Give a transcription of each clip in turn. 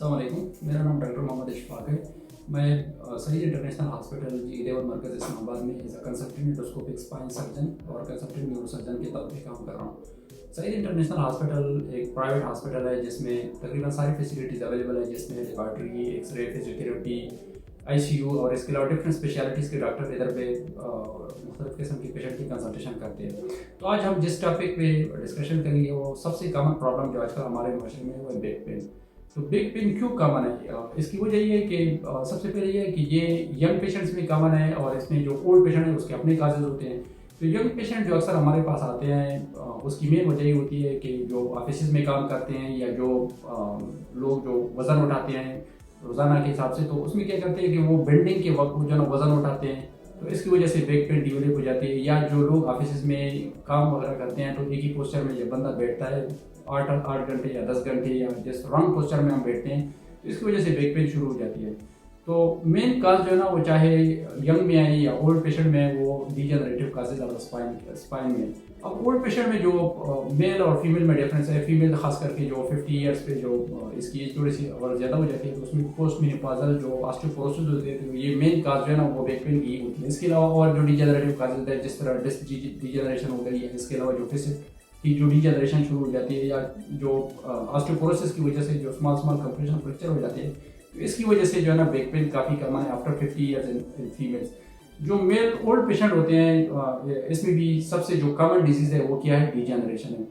अस्सलाम वालेकुम। मेरा नाम डॉक्टर मोहम्मद इशफाक है। मैं सईद इंटरनेशनल हॉस्पिटल जी देवर मरकज़ इस्लामाबाद में as a consultant endoscopic spine surgeon और कंसल्टेंट न्यूरो सर्जन के तौर पे काम कर रहा हूँ। सईद इंटरनेशनल हॉस्पिटल एक प्राइवेट हॉस्पिटल है जिसमें तकरीबन सारी फैसिलिटीज़ अवेलेबल है, जिसमें लेबॉर्ट्री, एक्सरे, फिजियोथेरेपी, आईसीयू और इसके अलावा डिफरेंट स्पेशलिटीज़ के डॉक्टर इधर पे मुख्तलिफ किस्म के पेशेंट की कंसल्टेशन करते हैं। तो आज हम जिस टॉपिक पे डिस्कशन करेंगे वो सबसे कॉमन प्रॉब्लम जो आजकल हमारे माशरे में है वो है बैक पेन। तो बैक पेन क्यों कॉमन है? इसकी वजह ये है कि सबसे पहले ये है कि ये यंग पेशेंट्स में कॉमन है और इसमें जो ओल्ड पेशेंट है उसके अपने काजेज होते हैं। तो यंग पेशेंट जो अक्सर हमारे पास आते हैं उसकी मेन वजह ये होती है कि जो ऑफिस में काम करते हैं या जो लोग जो वज़न उठाते हैं रोज़ाना के हिसाब से, तो उसमें क्या करते हैं कि वो बेंडिंग के वक्त जो है वज़न उठाते हैं, तो इसकी वजह से बैक पेन डेवलप हो जाती है। या जो लोग ऑफिस में काम वगैरह करते हैं तो एक ही पोस्चर में जब बंदा बैठता है 8 घंटे या 10 घंटे या जिस रॉन्ग पोस्चर में हम बैठते हैं, तो इसकी वजह से बैक पेन शुरू हो जाती है। तो मेन काज जो है ना वो चाहे यंग में आए या ओल्ड पेशेंट में है, वो डीजनरेटिव काजेज और स्पाइन में। अब ओल्ड पेशेंट में जो मेल और फीमेल में डिफरेंस है, फीमेल खास करके जो 50 ईयर्स पे जो इसकी एज थोड़ी सी और ज़्यादा हो जाती है तो उसमें पोस्ट मेनोपॉजल जो ऑस्टियोपोरोसिस होती है, तो ये मेन काज जो है ना वो बैक पेन की होती है। इसके अलावा और जो डीजनरेटिव काजेज है जिस तरह डिस्क डीजनरेशन हो गई है, इसके अलावा जो फिजिक की जो डीजनरेशन शुरू हो जाती है या जो ऑस्टियोपोरोसिस की वजह से जो स्मॉल कंप्रेशन फ्रैक्चर हो जाती है, तो इसकी वजह से जो है ना बैक पेन काफ़ी कॉमन है आफ्टर 50 ईयर्स इन फीमेल्स। जो मेल ओल्ड पेशेंट होते हैं इसमें भी सबसे जो कॉमन डिजीज़ है वो क्या है? डीजनरेशन है।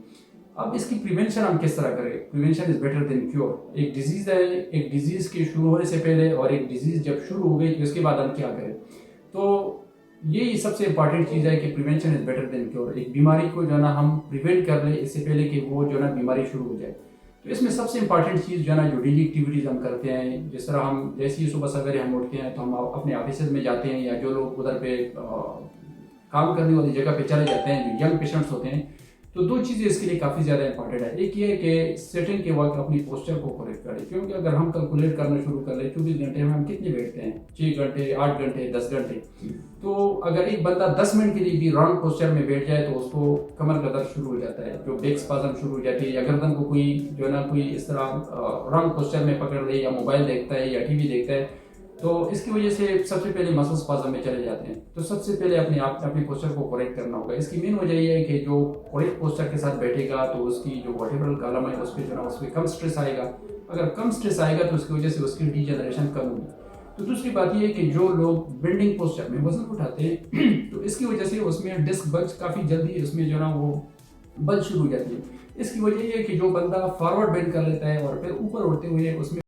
अब इसकी प्रिवेंशन हम किस तरह करें? Prevention is better than cure. एक डिजीज़ है, एक डिजीज़ के शुरू होने से पहले और एक डिजीज़ जब शुरू हो गई तो इसके बाद हम क्या करें? तो यही सबसे इंपॉर्टेंट चीज़ है कि prevention is better than cure. एक बीमारी को जो है ना हम प्रिवेंट कर लें इससे पहले कि वो जो है ना बीमारी शुरू हो जाए। तो इसमें सबसे इंपॉर्टेंट चीज़ जो है ना जो डेली एक्टिविटीज़ हम करते हैं, जिस तरह हम जैसे ही सुबह सवेरे हम उठते हैं तो हम अपने ऑफिस में जाते हैं या जो लोग उधर पे काम करने वाली जगह पे चले जाते हैं, जो यंग पेशेंट्स होते हैं, तो दो चीज़ें इसके लिए काफ़ी ज़्यादा इंपॉर्टेंट है। एक ये है कि सेटिंग के वक्त अपनी पोस्चर को करेक्ट करें, क्योंकि अगर हम कैलकुलेट करना शुरू कर लें 24 घंटे में हम कितने बैठते हैं, 6 घंटे, 8 घंटे, 10 घंटे, तो अगर एक बंदा 10 मिनट के लिए भी रॉन्ग पोस्चर में बैठ जाए तो उसको कमर का दर्द शुरू हो जाता है, जो बैक स्पाज़म शुरू हो जाती है, या गर्दन को कोई जो है ना कोई इस तरह रॉन्ग पोस्चर में पकड़ ले या मोबाइल देखता है या टीवी देखता है, तो इसकी वजह से सबसे पहले मसल स्पाज़म में चले जाते हैं। तो सबसे पहले अपनी पोस्चर को करेक्ट करना होगा। इसकी मेन वजह यह है कि जो करेक्ट पोस्चर के साथ बैठेगा तो उसकी जो वर्टिब्रल कॉलम है उस पर जो है उस पर कम स्ट्रेस आएगा। अगर कम स्ट्रेस आएगा तो उसकी वजह से उसकी डीजनरेशन कम होगी। तो दूसरी बात यह है कि जो लोग बेंडिंग पोस्चर में वजन उठाते हैं तो इसकी वजह से उसमें डिस्क बल्ज काफ़ी जल्दी उसमें जो है ना वो बल्ज शुरू हो जाती है। इसकी वजह यह है कि जो बंदा फॉरवर्ड बेंड कर लेता है और फिर ऊपर उठते हुए उसमें